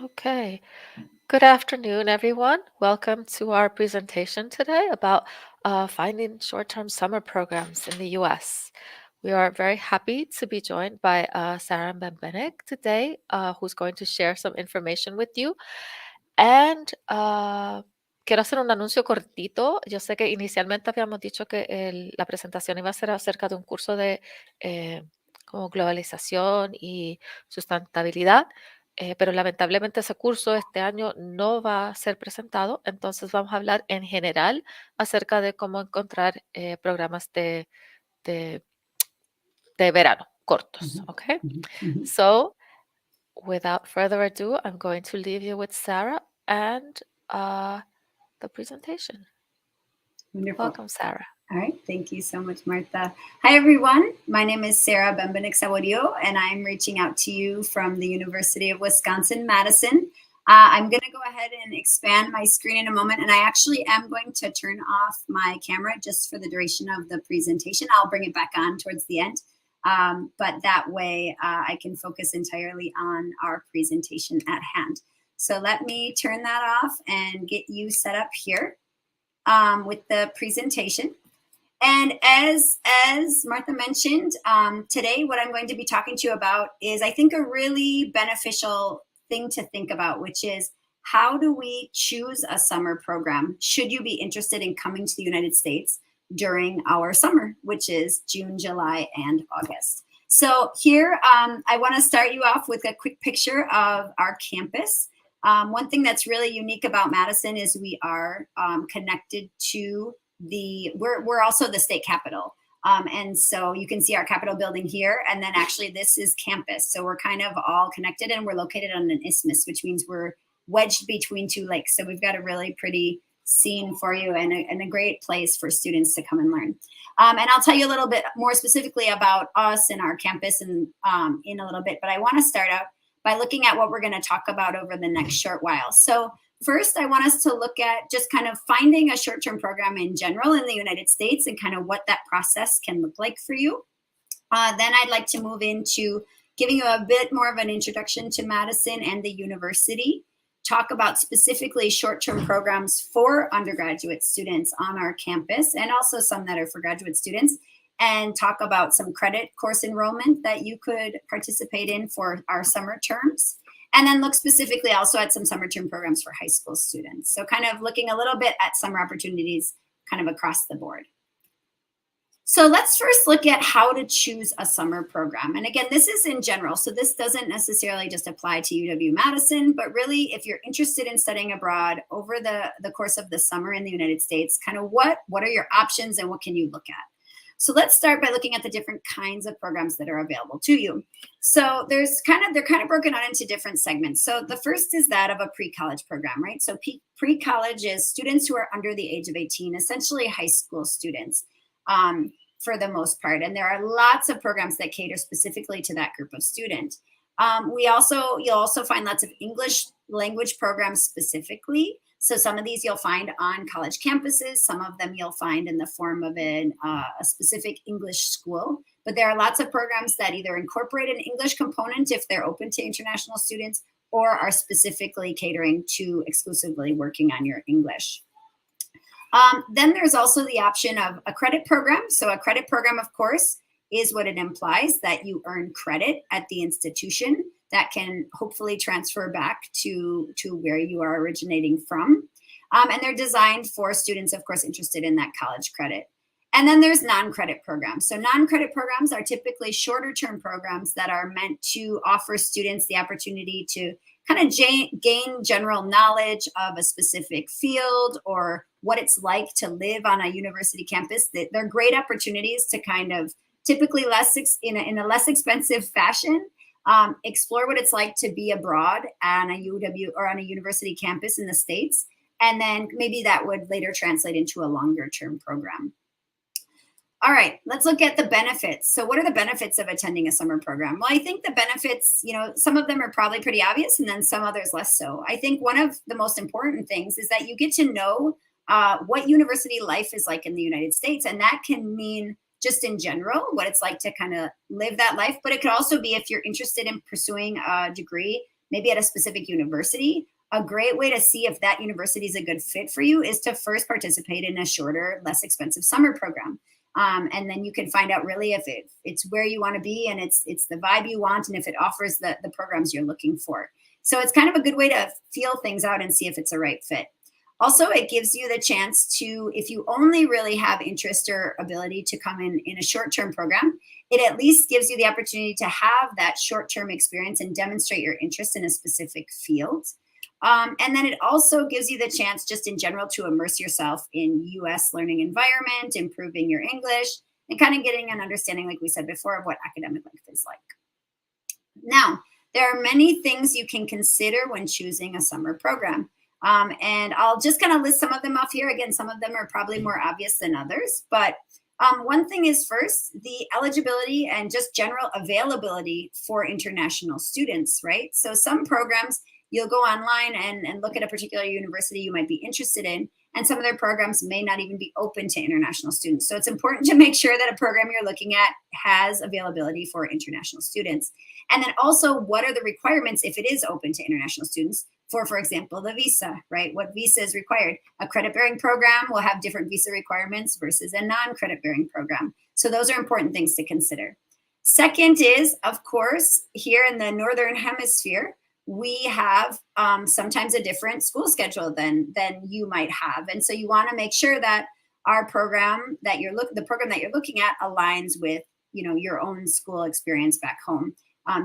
Okay. Good afternoon, everyone. Welcome to our presentation today about finding short-term summer programs in the U.S. We are very happy to be joined by Sarah Benbenek today, who's going to share some information with you. And quiero hacer un anuncio cortito. Yo sé que inicialmente habíamos dicho que la presentación iba a ser acerca de un curso de eh, como globalización y sustentabilidad, pero lamentablemente ese curso este año no va a ser presentado. Entonces vamos a hablar en general acerca de cómo encontrar programas de, de verano cortos. Mhm, Okay. mhm, mhm. So without further ado, I'm going to leave you with Sarah and uh, the presentation. Wonderful. Welcome, Sarah. All right. Thank you so much, Martha. Hi, everyone. My name is Sarah Benbenek, and I'm reaching out to you from the University of Wisconsin-Madison. I'm going to go ahead and expand my screen in a moment, and I actually am going to turn off my camera just for the duration of the presentation. I'll bring it back on towards the end, but that way I can focus entirely on our presentation at hand. So let me turn that off and get you set up here with the presentation. And as Martha mentioned, today what I'm going to be talking to you about is, I think, a really beneficial thing to think about, which is how do we choose a summer program should you be interested in coming to the United States during our summer, which is June, July, and August. So here, I want to start you off with a quick picture of our campus. One thing that's really unique about Madison is we are connected to we're also the state capital. And so you can see our Capitol building here. And then actually this is campus. So we're kind of all connected, and we're located on an isthmus, which means we're wedged between two lakes. So we've got a really pretty scene for you, and a great place for students to come and learn. And I'll tell you a little bit more specifically about us and our campus in a little bit. But I want to start out by looking at what we're going to talk about over the next short while. So first, I want us to look at just kind of finding a short-term program in general in the United States and kind of what that process can look like for you. Then I'd like to move into giving you a bit more of an introduction to Madison and the university, talk about specifically short-term programs for undergraduate students on our campus, and also some that are for graduate students, and talk about some credit course enrollment that you could participate in for our summer terms. And then look specifically also at some summer term programs for high school students. So kind of looking a little bit at summer opportunities kind of across the board. So let's first look at how to choose a summer program. And again, this is in general. So this doesn't necessarily just apply to UW-Madison, but really if you're interested in studying abroad over the course of the summer in the United States, kind of what are your options and what can you look at? So let's start by looking at the different kinds of programs that are available to you. So they're kind of broken out into different segments. So the first is that of a pre-college program, right? So pre-college is students who are under the age of 18, essentially high school students for the most part. And there are lots of programs that cater specifically to that group of students. You'll also find lots of English language programs specifically. So some of these you'll find on college campuses. Some of them you'll find in the form of a specific English school. But there are lots of programs that either incorporate an English component if they're open to international students, or are specifically catering to exclusively working on your English. Then there's also the option of a credit program. So a credit program, of course, is what it implies, that you earn credit at the institution that can hopefully transfer back to where you are originating from. And they're designed for students, of course, interested in that college credit. And then there's non-credit programs. So non-credit programs are typically shorter term programs that are meant to offer students the opportunity to kind of gain general knowledge of a specific field or what it's like to live on a university campus. They're great opportunities to kind of typically in a less expensive fashion, explore what it's like to be abroad on a UW or on a university campus in the States. And then maybe that would later translate into a longer term program. All right, let's look at the benefits. So what are the benefits of attending a summer program? Well, I think the benefits, some of them are probably pretty obvious, and then some others less so. I think one of the most important things is that you get to know what university life is like in the United States. And that can mean just in general, what it's like to kind of live that life. But it could also be if you're interested in pursuing a degree maybe at a specific university, a great way to see if that university is a good fit for you is to first participate in a shorter, less expensive summer program. And then you can find out really if it's where you want to be and it's the vibe you want and if it offers the programs you're looking for. So it's kind of a good way to feel things out and see if it's a right fit. Also, it gives you the chance to, if you only really have interest or ability to come in a short-term program, it at least gives you the opportunity to have that short-term experience and demonstrate your interest in a specific field. And then it also gives you the chance just in general to immerse yourself in US learning environment, improving your English, and kind of getting an understanding, like we said before, of what academic life is like. Now, there are many things you can consider when choosing a summer program. And I'll just kind of list some of them off here. Again, some of them are probably more obvious than others, but one thing is first, the eligibility and just general availability for international students, right? So some programs, you'll go online and look at a particular university you might be interested in, and some of their programs may not even be open to international students. So it's important to make sure that a program you're looking at has availability for international students. And then also, what are the requirements if it is open to international students for example, the visa, right? What visa is required? A credit-bearing program will have different visa requirements versus a non-credit-bearing program. So those are important things to consider. Second is, of course, here in the Northern Hemisphere, we have sometimes a different school schedule than you might have. And so you want to make sure that our program that the program that you're looking at aligns with, your own school experience back home.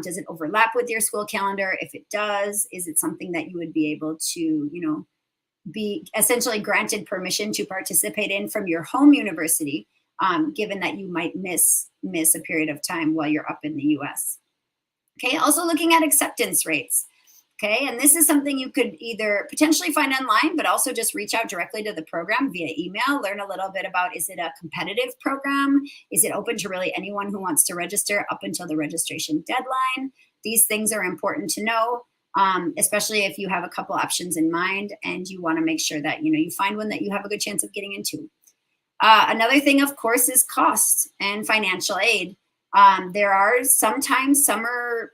Does it overlap with your school calendar? If it does, is it something that you would be able to, be essentially granted permission to participate in from your home university, given that you might miss a period of time while you're up in the US. Okay, also looking at acceptance rates. Okay, and this is something you could either potentially find online, but also just reach out directly to the program via email, learn a little bit about, is it a competitive program? Is it open to really anyone who wants to register up until the registration deadline? These things are important to know, especially if you have a couple options in mind and you want to make sure that, you find one that you have a good chance of getting into. Another thing, of course, is cost and financial aid. There are sometimes summer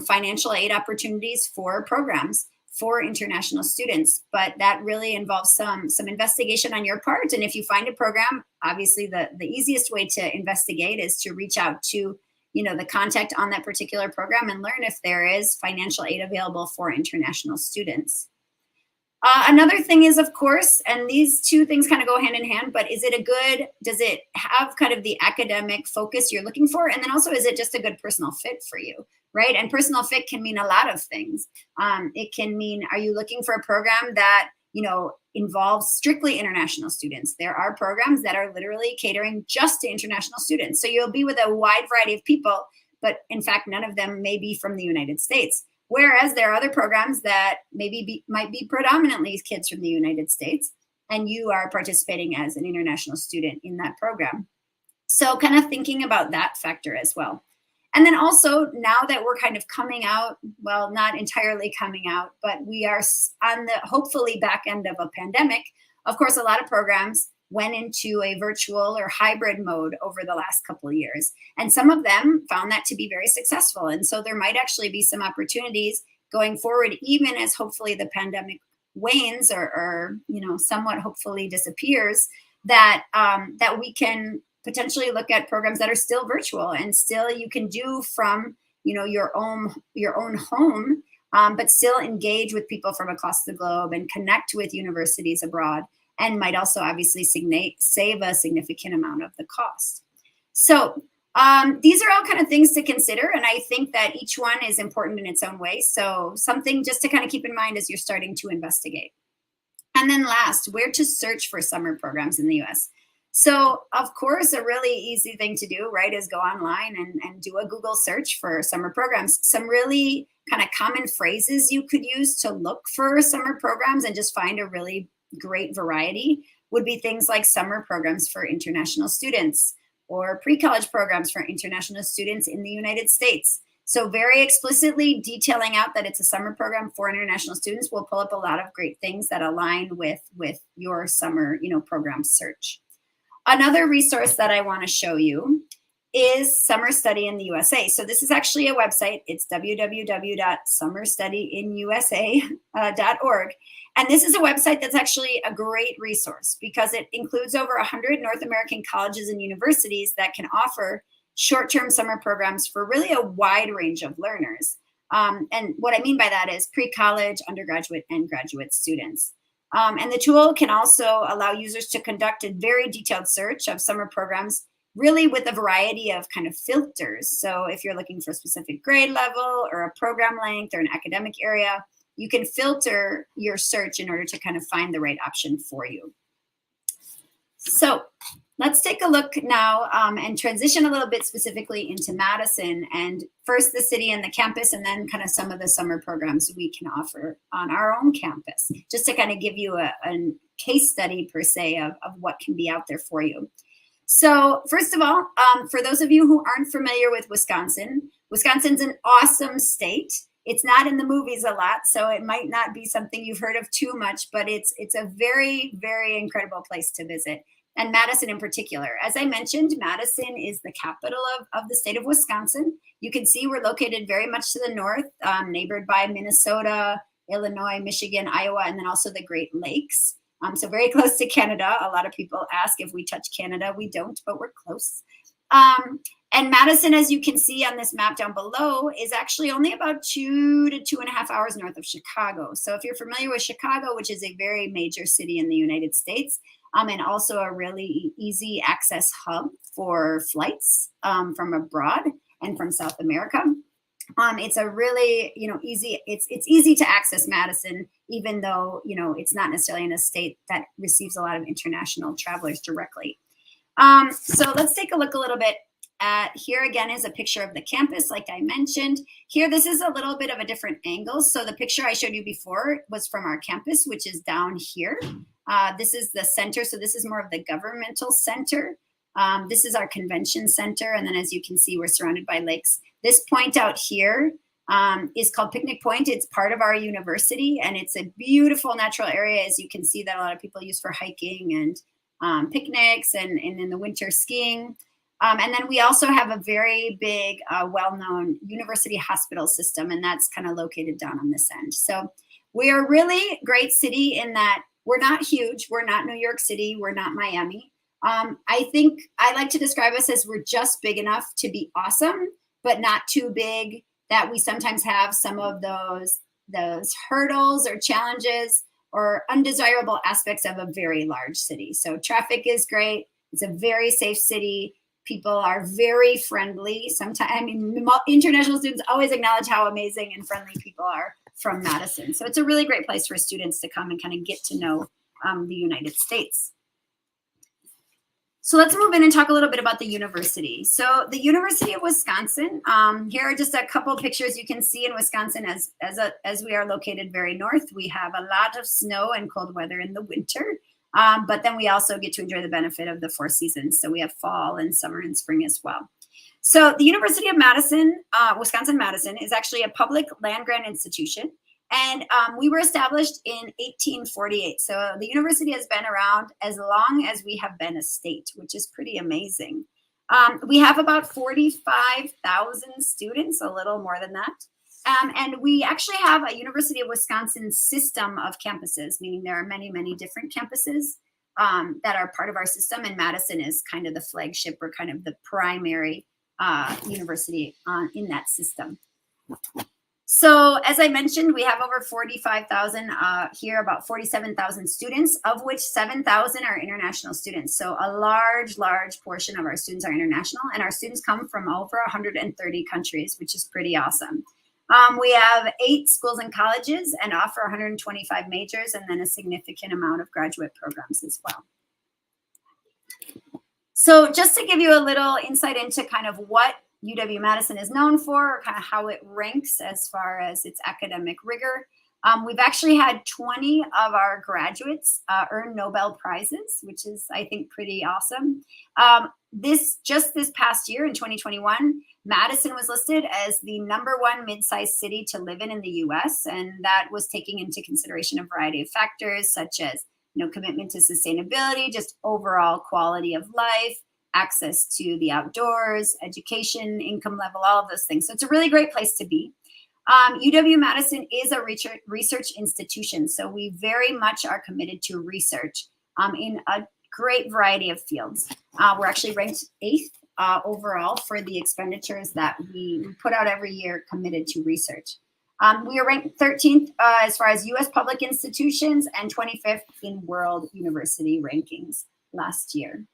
financial aid opportunities for programs for international students, but that really involves some investigation on your part. And if you find a program, obviously the easiest way to investigate is to reach out to the contact on that particular program and learn if there is financial aid available for international students. Another thing is, of course, and these two things kind of go hand in hand, but does it have kind of the academic focus you're looking for? And then also, is it just a good personal fit for you, right? And personal fit can mean a lot of things. It can mean, are you looking for a program that, involves strictly international students? There are programs that are literally catering just to international students. So you'll be with a wide variety of people, but in fact, none of them may be from the United States. Whereas there are other programs that might be predominantly kids from the United States, and you are participating as an international student in that program. So kind of thinking about that factor as well. And then also, now that we're kind of coming out, well, not entirely coming out, but we are on the hopefully back end of a pandemic. Of course, a lot of programs went into a virtual or hybrid mode over the last couple of years. And some of them found that to be very successful. And so there might actually be some opportunities going forward, even as hopefully the pandemic wanes or somewhat hopefully disappears, that we can potentially look at programs that are still virtual and still you can do from your own home, but still engage with people from across the globe and connect with universities abroad, and might also obviously save a significant amount of the cost. So these are all kind of things to consider, and I think that each one is important in its own way. So something just to kind of keep in mind as you're starting to investigate. And then last, where to search for summer programs in the US. So of course, a really easy thing to do, right, is go online and do a Google search for summer programs. Some really kind of common phrases you could use to look for summer programs and just find a really great variety would be things like summer programs for international students or pre-college programs for international students in the United States. So very explicitly detailing out that it's a summer program for international students will pull up a lot of great things that align with your summer program search. Another resource that I want to show you is Summer Study in the USA. So this is actually a website. It's www.summerstudyinusa.org. And this is a website that's actually a great resource because it includes over 100 North American colleges and universities that can offer short-term summer programs for really a wide range of learners. And what I mean by that is pre-college, undergraduate, and graduate students. And the tool can also allow users to conduct a very detailed search of summer programs, really with a variety of kind of filters. So if you're looking for a specific grade level or a program length or an academic area, you can filter your search in order to kind of find the right option for you. So let's take a look now and transition a little bit specifically into Madison, and first the city and the campus, and then kind of some of the summer programs we can offer on our own campus, just to kind of give you a case study per se of what can be out there for you. So first of all, for those of you who aren't familiar with Wisconsin, Wisconsin's an awesome state. It's not in the movies a lot, so it might not be something you've heard of too much, but it's a very, very incredible place to visit. And Madison in particular. As I mentioned, Madison is the capital of the state of Wisconsin. You can see we're located very much to the north, neighbored by Minnesota, Illinois, Michigan, Iowa, and then also the Great Lakes. So very close to Canada. A lot of people ask if we touch Canada. We don't, but we're close. And Madison, as you can see on this map down below, is actually only about 2 to 2.5 hours north of Chicago. So if you're familiar with Chicago, which is a very major city in the United States, and also a really easy access hub for flights from abroad and from South America. It's a really, easy, it's easy to access Madison, even though, it's not necessarily in a state that receives a lot of international travelers directly. So let's take a look a little bit at, here again is a picture of the campus, like I mentioned. Here, this is a little bit of a different angle. So the picture I showed you before was from our campus, which is down here. This is the center. So this is more of the governmental center. This is our convention center. And then as you can see, we're surrounded by lakes. This point out here is called Picnic Point. It's part of our university, and it's a beautiful natural area, as you can see, that a lot of people use for hiking and picnics and in the winter skiing. And then we also have a very big, well-known university hospital system, and that's kind of located down on this end. So we are a really great city in that we're not huge. We're not New York City. We're not Miami. I think I like to describe us as we're just big enough to be awesome, but not too big that we sometimes have some of those hurdles or challenges or undesirable aspects of a very large city. So traffic is great. It's a very safe city. People are very friendly. Sometimes, international students always acknowledge how amazing and friendly people are from Madison. So it's a really great place for students to come and kind of get to know the United States. So let's move in and talk a little bit about the university. So the University of Wisconsin, here are just a couple pictures you can see in Wisconsin as we are located very north. We have a lot of snow and cold weather in the winter. But then we also get to enjoy the benefit of the 4 seasons. So we have fall and summer and spring as well. So the University of Madison, Wisconsin-Madison, is actually a public land-grant institution. And we were established in 1848. So the university has been around as long as we have been a state, which is pretty amazing. We have about 45,000 students, a little more than that. And we actually have a University of Wisconsin system of campuses, meaning there are many, many different campuses that are part of our system. And Madison is kind of the flagship or kind of the primary university in that system. So as I mentioned, we have over 45,000 here, about 47,000 students, of which 7,000 are international students. So a large, large portion of our students are international, and our students come from over 130 countries, which is pretty awesome. We have 8 schools and colleges and offer 125 majors and then a significant amount of graduate programs as well. So just to give you a little insight into kind of what UW-Madison is known for, or kind of how it ranks as far as its academic rigor, we've actually had 20 of our graduates earn Nobel Prizes, which is, I think, pretty awesome. This past year in 2021, Madison was listed as the #1 mid-sized city to live in the U.S., and that was taking into consideration a variety of factors such as commitment to sustainability, just overall quality of life, access to the outdoors, education, income level, all of those things. So it's a really great place to be. UW-Madison is a research institution, so we very much are committed to research in a great variety of fields. We're actually ranked 8th overall for the expenditures that we put out every year committed to research. We are ranked 13th as far as U.S. public institutions and 25th in world university rankings last year.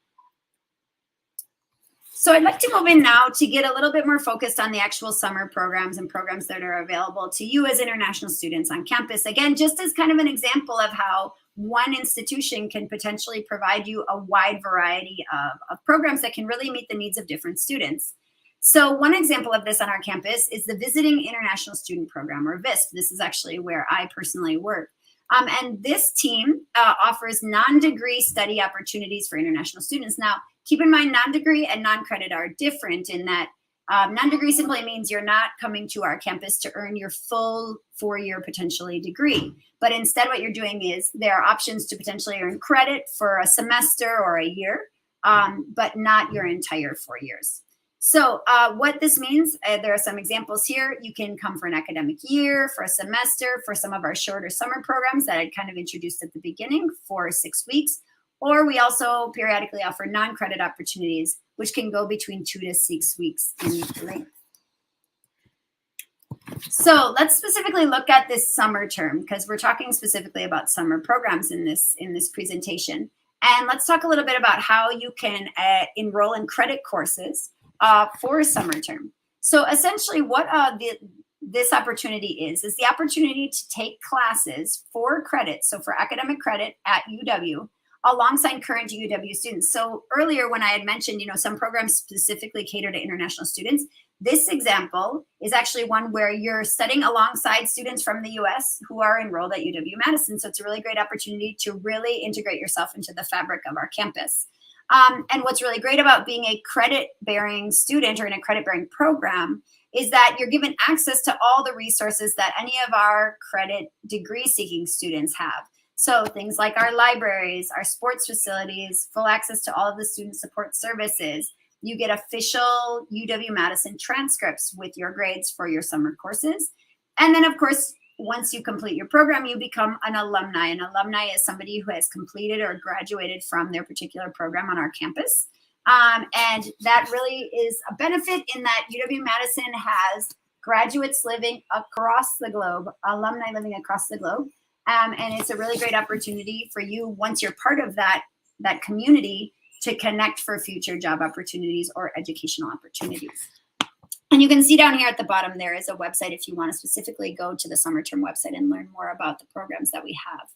So I'd like to move in now to get a little bit more focused on the actual summer programs and programs that are available to you as international students on campus. Again, just as kind of an example of how one institution can potentially provide you a wide variety of programs that can really meet the needs of different students. So one example of this on our campus is the Visiting International Student Program, or VISP. This is actually where I personally work. And this team offers non-degree study opportunities for international students. Now, keep in mind, non-degree and non-credit are different in that non-degree simply means you're not coming to our campus to earn your full 4-year potentially degree. But instead what you're doing is there are options to potentially earn credit for a semester or a year, but not your entire 4 years. So what this means, there are some examples here. You can come for an academic year, for a semester, for some of our shorter summer programs that I kind of introduced at the beginning for 6 weeks. Or we also periodically offer non-credit opportunities, which can go between 2 to 6 weeks in length. So let's specifically look at this summer term, because we're talking specifically about summer programs in this presentation. And let's talk a little bit about how you can enroll in credit courses for a summer term. So essentially what this opportunity is the opportunity to take classes for credit, so for academic credit at UW, alongside current UW students. So earlier when I had mentioned, some programs specifically cater to international students, this example is actually one where you're studying alongside students from the US who are enrolled at UW-Madison. So it's a really great opportunity to really integrate yourself into the fabric of our campus. And what's really great about being a credit-bearing student or in a credit-bearing program is that you're given access to all the resources that any of our credit degree-seeking students have. So things like our libraries, our sports facilities, full access to all of the student support services. You get official UW-Madison transcripts with your grades for your summer courses. And then, of course, once you complete your program, you become an alumni. An alumni is somebody who has completed or graduated from their particular program on our campus. And that really is a benefit in that UW-Madison has graduates living across the globe, alumni living across the globe. And it's a really great opportunity for you, once you're part of that community, to connect for future job opportunities or educational opportunities. And you can see down here at the bottom, there is a website if you want to specifically go to the summer term website and learn more about the programs that we have.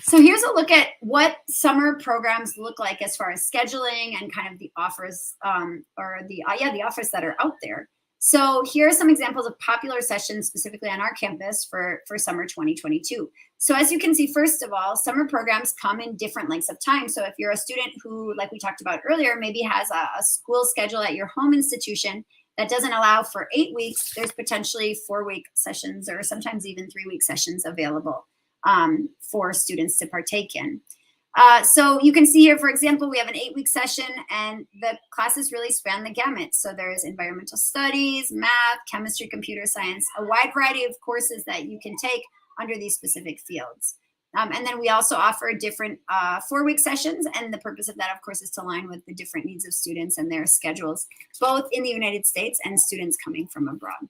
So here's a look at what summer programs look like as far as scheduling and kind of the offers the offers that are out there. So here are some examples of popular sessions specifically on our campus for summer 2022. So as you can see, first of all, summer programs come in different lengths of time. So if you're a student who, like we talked about earlier, maybe has a school schedule at your home institution that doesn't allow for 8 weeks, there's potentially 4-week sessions or sometimes even 3-week sessions available for students to partake in. So you can see here, for example, we have an 8-week session and the classes really span the gamut. So there's environmental studies, math, chemistry, computer science, a wide variety of courses that you can take under these specific fields. And then we also offer different 4-week sessions. And the purpose of that, of course, is to align with the different needs of students and their schedules, both in the United States and students coming from abroad.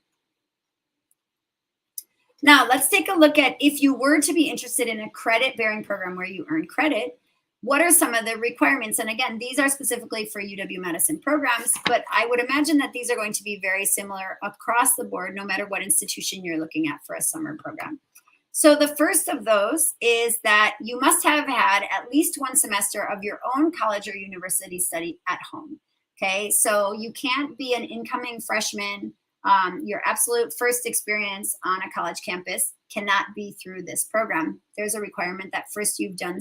Now, let's take a look at if you were to be interested in a credit-bearing program where you earn credit, what are some of the requirements? And again, these are specifically for UW-Madison programs, but I would imagine that these are going to be very similar across the board, no matter what institution you're looking at for a summer program. So the first of those is that you must have had at least 1 semester of your own college or university study at home, okay? So you can't be an incoming freshman. Your absolute first experience on a college campus cannot be through this program. There's a requirement that first you've done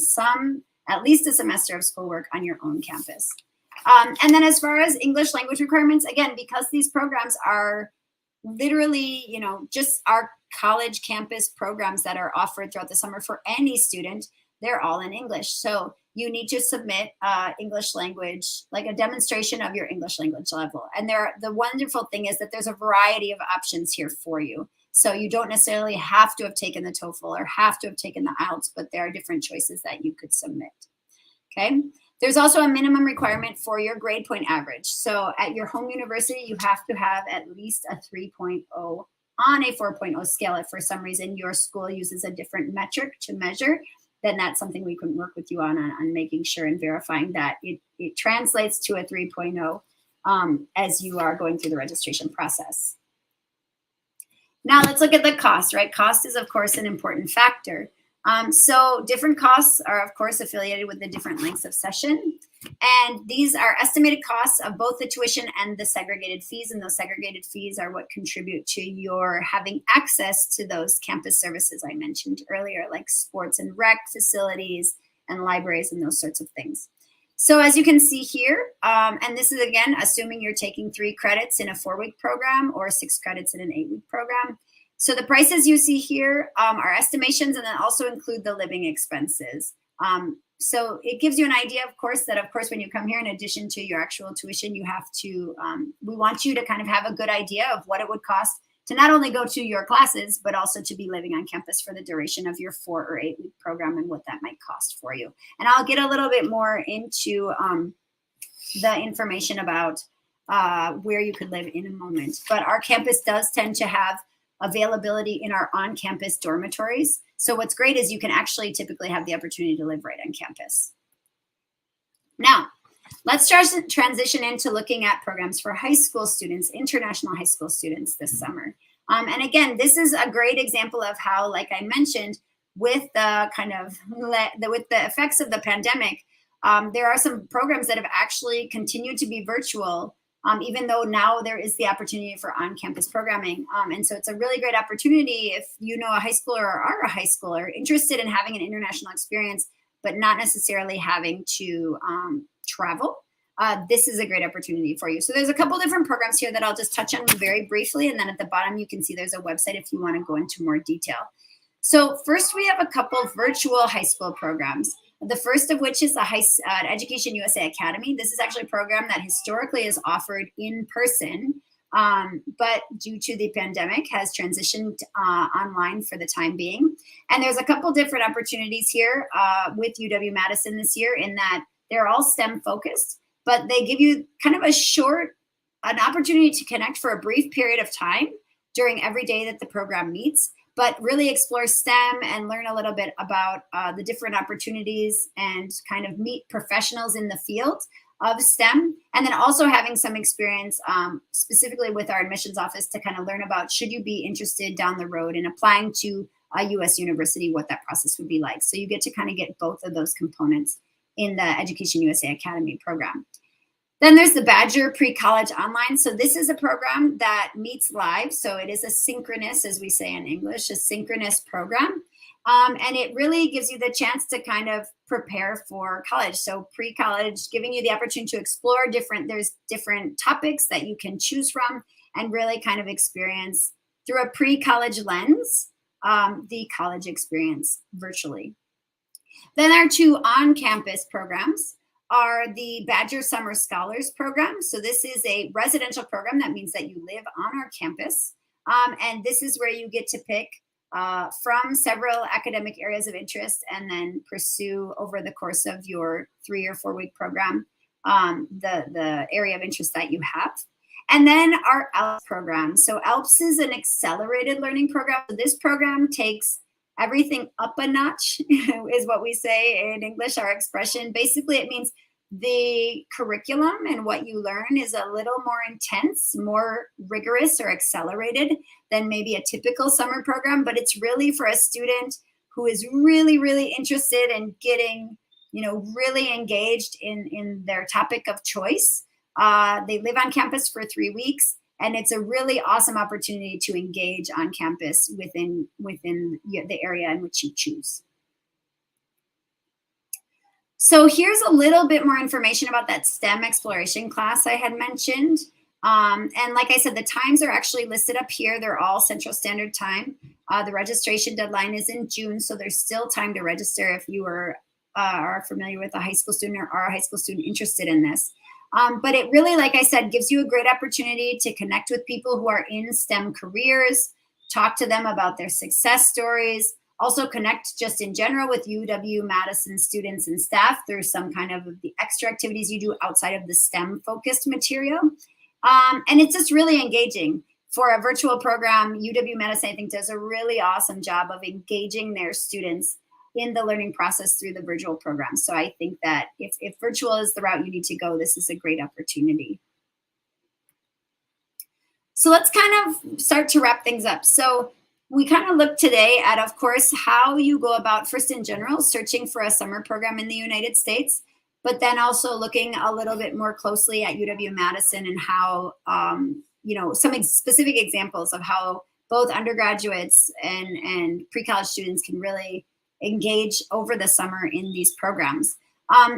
at least a semester of schoolwork on your own campus. And then as far as English language requirements, again, because these programs are literally, just our college campus programs that are offered throughout the summer for any student, they're all in English. So you need to submit English language, like a demonstration of your English language level. And the wonderful thing is that there's a variety of options here for you. So you don't necessarily have to have taken the TOEFL or have to have taken the IELTS, but there are different choices that you could submit. Okay. There's also a minimum requirement for your grade point average. So at your home university, you have to have at least a 3.0 on a 4.0 scale. If for some reason your school uses a different metric to measure, then that's something we can work with you on making sure and verifying that it translates to a 3.0 as you are going through the registration process. Now let's look at the cost, right? Cost is, of course, an important factor. So different costs are, of course, affiliated with the different lengths of session. And these are estimated costs of both the tuition and the segregated fees. And those segregated fees are what contribute to your having access to those campus services I mentioned earlier, like sports and rec facilities and libraries and those sorts of things. So as you can see here, and this is, again, assuming you're taking 3 credits in a 4-week program or 6 credits in an 8-week program. So the prices you see here are estimations and then also include the living expenses. So it gives you an idea, of course, when you come here, in addition to your actual tuition, you have to, we want you to kind of have a good idea of what it would cost to not only go to your classes, but also to be living on campus for the duration of your 4 or 8-week program and what that might cost for you. And I'll get a little bit more into the information about where you could live in a moment. But our campus does tend to have availability in our on-campus dormitories. So what's great is you can actually typically have the opportunity to live right on campus. Now, let's transition into looking at programs for high school students, international high school students this summer. And again, this is a great example of how, like I mentioned, with the with the effects of the pandemic, there are some programs that have actually continued to be virtual, even though now there is the opportunity for on-campus programming. And so it's a really great opportunity if you know a high schooler or are a high schooler interested in having an international experience, but not necessarily having to travel. This is a great opportunity for you. So there's a couple different programs here that I'll just touch on very briefly. And then at the bottom, you can see there's a website if you want to go into more detail. So first, we have a couple virtual high school programs. The first of which is the Education USA Academy. This is actually a program that historically is offered in person, but due to the pandemic has transitioned online for the time being. And there's a couple different opportunities here with UW-Madison this year in that they're all STEM focused, but they give you kind of an opportunity to connect for a brief period of time during every day that the program meets, but really explore STEM and learn a little bit about the different opportunities and kind of meet professionals in the field of STEM. And then also having some experience specifically with our admissions office to kind of learn about, should you be interested down the road in applying to a US university, what that process would be like. So you get to kind of get both of those components in the Education USA Academy program. Then there's the Badger Pre-College Online. So this is a program that meets live. So it is a synchronous, as we say in English, a synchronous program. And it really gives you the chance to kind of prepare for college. So pre-college, giving you the opportunity to explore there's different topics that you can choose from and really kind of experience through a pre-college lens, the college experience virtually. Then our 2 on-campus programs are the Badger Summer Scholars Program. So this is a residential program. That means that you live on our campus. And this is where you get to pick from several academic areas of interest and then pursue over the course of your 3 or 4 week program, the area of interest that you have. And then our ALPS program. So ALPS is an accelerated learning program. So this program takes everything up a notch is what we say in English, our expression. Basically, it means the curriculum and what you learn is a little more intense, more rigorous or accelerated than maybe a typical summer program. But it's really for a student who is really, really interested in getting, really engaged in their topic of choice. They live on campus for 3 weeks. And it's a really awesome opportunity to engage on campus within the area in which you choose. So here's a little bit more information about that STEM exploration class I had mentioned. And like I said, the times are actually listed up here. They're all Central Standard Time. The registration deadline is in June, so there's still time to register if you are are familiar with a high school student or are a high school student interested in this. But it really, like I said, gives you a great opportunity to connect with people who are in STEM careers, talk to them about their success stories, also connect just in general with UW-Madison students and staff through some kind of the extra activities you do outside of the STEM-focused material. And it's just really engaging. For a virtual program, UW-Madison, I think, does a really awesome job of engaging their students in the learning process through the virtual program. So I think that if virtual is the route you need to go, this is a great opportunity. So let's kind of start to wrap things up. So we kind of look today at, of course, how you go about, first in general, searching for a summer program in the United States, but then also looking a little bit more closely at UW-Madison and how, some specific examples of how both undergraduates and pre-college students can really engage over the summer in these programs.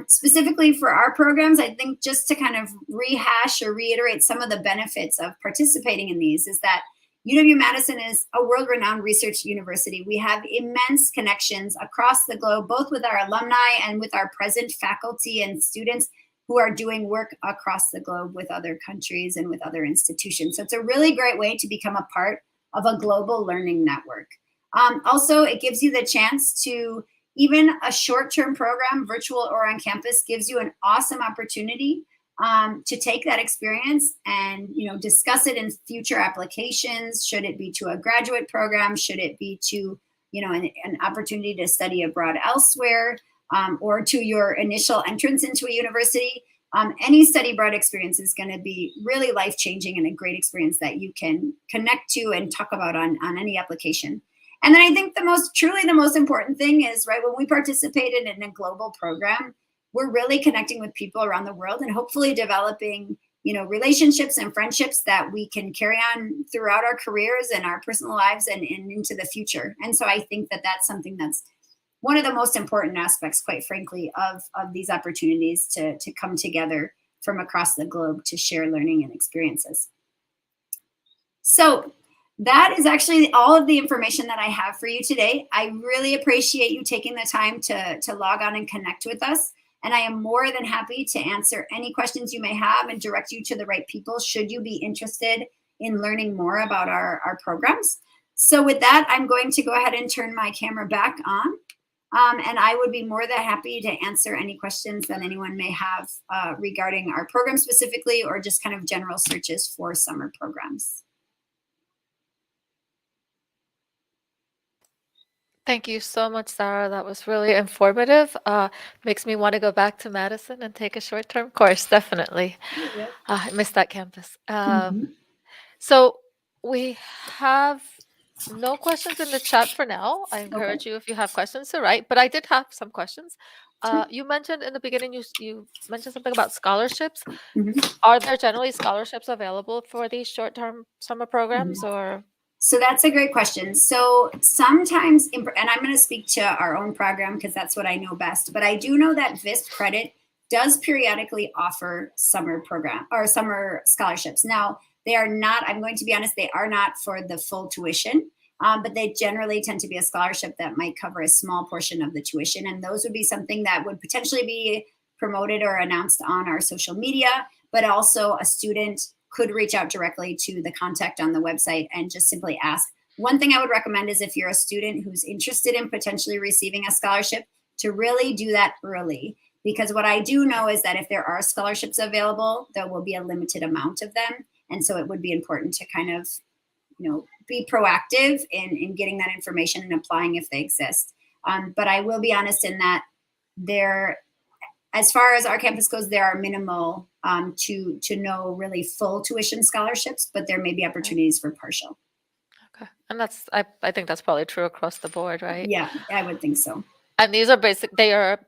Specifically for our programs, I think just to kind of rehash or reiterate some of the benefits of participating in these is that UW-Madison is a world-renowned research university. We have immense connections across the globe, both with our alumni and with our present faculty and students who are doing work across the globe with other countries and with other institutions. So it's a really great way to become a part of a global learning network. Also, it gives you the chance to, even a short-term program, virtual or on campus, gives you an awesome opportunity to take that experience and discuss it in future applications. Should it be to a graduate program? Should it be to an opportunity to study abroad elsewhere, or to your initial entrance into a university? Any study abroad experience is going to be really life-changing and a great experience that you can connect to and talk about on any application. And then I think the most important thing is, right, when we participated in a global program, we're really connecting with people around the world and hopefully developing, relationships and friendships that we can carry on throughout our careers and our personal lives and into the future. And so I think that that's something that's one of the most important aspects, quite frankly, of these opportunities to come together from across the globe to share learning and experiences. So that is actually all of the information that I have for you today. I really appreciate you taking the time to log on and connect with us. And I am more than happy to answer any questions you may have and direct you to the right people should you be interested in learning more about our programs. So with that, I'm going to go ahead and turn my camera back on. And I would be more than happy to answer any questions that anyone may have regarding our program specifically, or just kind of general searches for summer programs. Thank you so much, Sarah. That was really informative. Makes me want to go back to Madison and take a short-term course, definitely. I miss that campus. So we have no questions in the chat for now. I encourage you, if you have questions, to write, but I did have some questions. You mentioned in the beginning, you mentioned something about scholarships. Are there generally scholarships available for these short-term summer programs, or? So that's a great question. So sometimes, and I'm going to speak to our own program because that's what I know best, but I do know that VISP Credit does periodically offer summer program or summer scholarships. Now, they are not, I'm going to be honest, they are not for the full tuition, but they generally tend to be a scholarship that might cover a small portion of the tuition. And those would be something that would potentially be promoted or announced on our social media, but also a student could reach out directly to the contact on the website and just simply ask. One thing I would recommend is if you're a student who's interested in potentially receiving a scholarship, to really do that early. Because what I do know is that if there are scholarships available, there will be a limited amount of them. And so it would be important to kind of, be proactive in getting that information and applying if they exist. But I will be honest in that as far as our campus goes, there are minimal to no really full tuition scholarships, but there may be opportunities for partial. Okay, and I think that's probably true across the board, right? Yeah, I would think so. And these are they are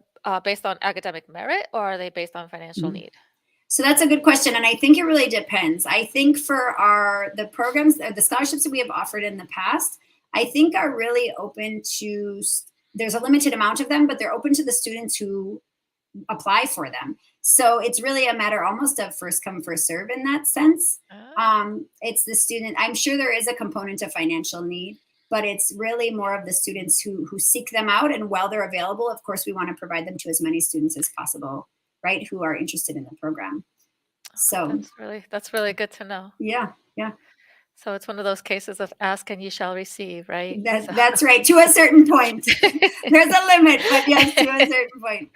based on academic merit, or are they based on financial need? So that's a good question, and I think it really depends. I think for the programs, the scholarships that we have offered in the past, I think are really open to. There's a limited amount of them, but they're open to the students who apply for them. So it's really a matter almost of first come, first serve in that sense. It's the student. I'm sure there is a component of financial need, but it's really more of the students who seek them out. And while they're available, of course, we want to provide them to as many students as possible, right, who are interested in the program. So That's really good to know. yeah. So it's one of those cases of ask and you shall receive, right? That's right. To a certain point. There's a limit, but yes, to a certain point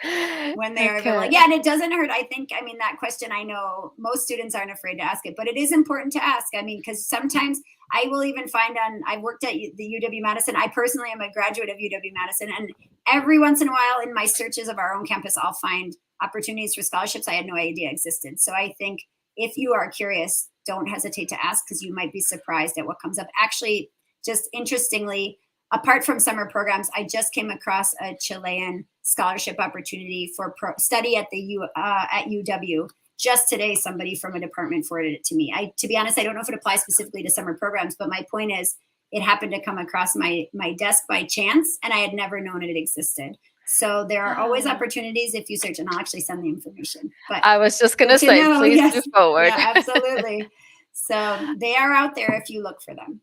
when they are available. Yeah, and it doesn't hurt. I mean, that question, I know most students aren't afraid to ask it, but it is important to ask. I mean, because sometimes I will even find I've worked at the UW-Madison. I personally am a graduate of UW-Madison, and every once in a while in my searches of our own campus, I'll find opportunities for scholarships I had no idea existed. So I think if you are curious, don't hesitate to ask, because you might be surprised at what comes up. Actually, just interestingly, apart from summer programs, I just came across a Chilean scholarship opportunity for study at at UW. Just today, somebody from a department forwarded it to me. To be honest, I don't know if it applies specifically to summer programs, but my point is, it happened to come across my desk by chance, and I had never known it existed. So there are always opportunities if you search, and I'll actually send the information. But I was just going to say, please yes, move forward. Yeah, absolutely. So they are out there if you look for them.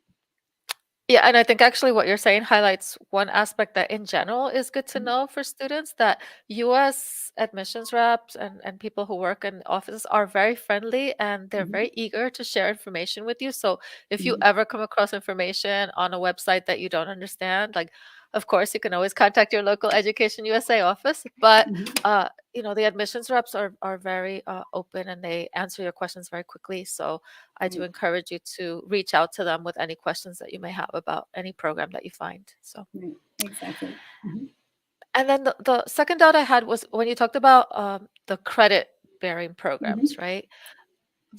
Yeah, and I think actually what you're saying highlights one aspect that in general is good to know for students, that U.S. admissions reps and people who work in offices are very friendly, and they're very eager to share information with you. So if you ever come across information on a website that you don't understand, like, of course, you can always contact your local Education USA office, but the admissions reps are very open, and they answer your questions very quickly. So I do encourage you to reach out to them with any questions that you may have about any program that you find. So exactly. And then the second doubt I had was when you talked about the credit bearing programs, right?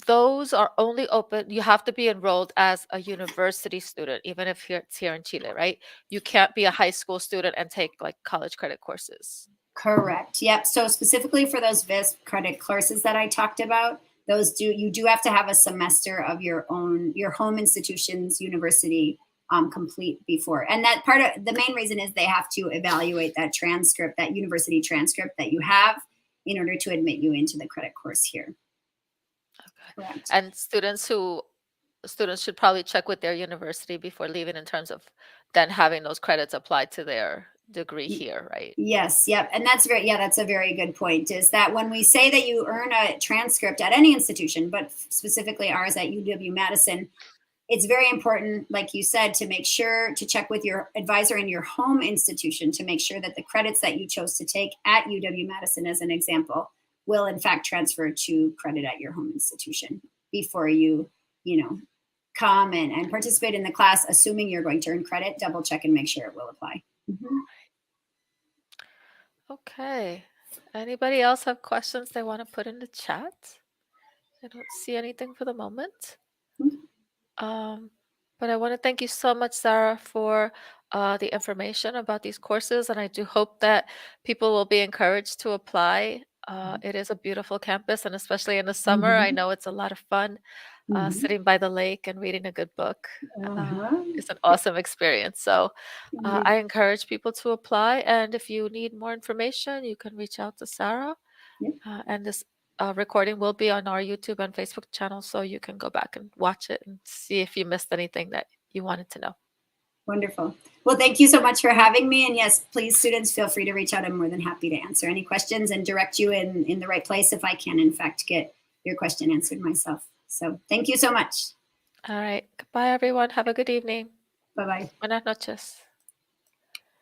Those are only open. You have to be enrolled as a university student, even if it's here in Chile, right? You can't be a high school student and take like college credit courses. Correct. Yep. So specifically for those VISP credit courses that I talked about, you do have to have a semester of your home institution's university complete before. And that part of the main reason is they have to evaluate that transcript, that university transcript that you have, in order to admit you into the credit course here. Okay. Correct. And students should probably check with their university before leaving in terms of then having those credits applied to their degree here, right? Yes. Yep. And that's a very good point, is that when we say that you earn a transcript at any institution, but specifically ours at UW-Madison, it's very important, like you said, to make sure to check with your advisor in your home institution to make sure that the credits that you chose to take at UW-Madison, as an example, will in fact transfer to credit at your home institution before you come and participate in the class. Assuming you're going to earn credit, double check and make sure it will apply. Okay. Anybody else have questions they want to put in the chat? I don't see anything for the moment. But I want to thank you so much, Sarah, for the information about these courses. And I do hope that people will be encouraged to apply. It is a beautiful campus, and especially in the summer, I know it's a lot of fun sitting by the lake and reading a good book. It's an awesome experience. So I encourage people to apply. And if you need more information, you can reach out to Sarah. And this recording will be on our YouTube and Facebook channel, so you can go back and watch it and see if you missed anything that you wanted to know. Wonderful. Well, thank you so much for having me. And yes, please, students, feel free to reach out. I'm more than happy to answer any questions and direct you in the right place if I can, in fact, get your question answered myself. So thank you so much. All right. Goodbye, everyone. Have a good evening. Bye-bye. Buenas noches.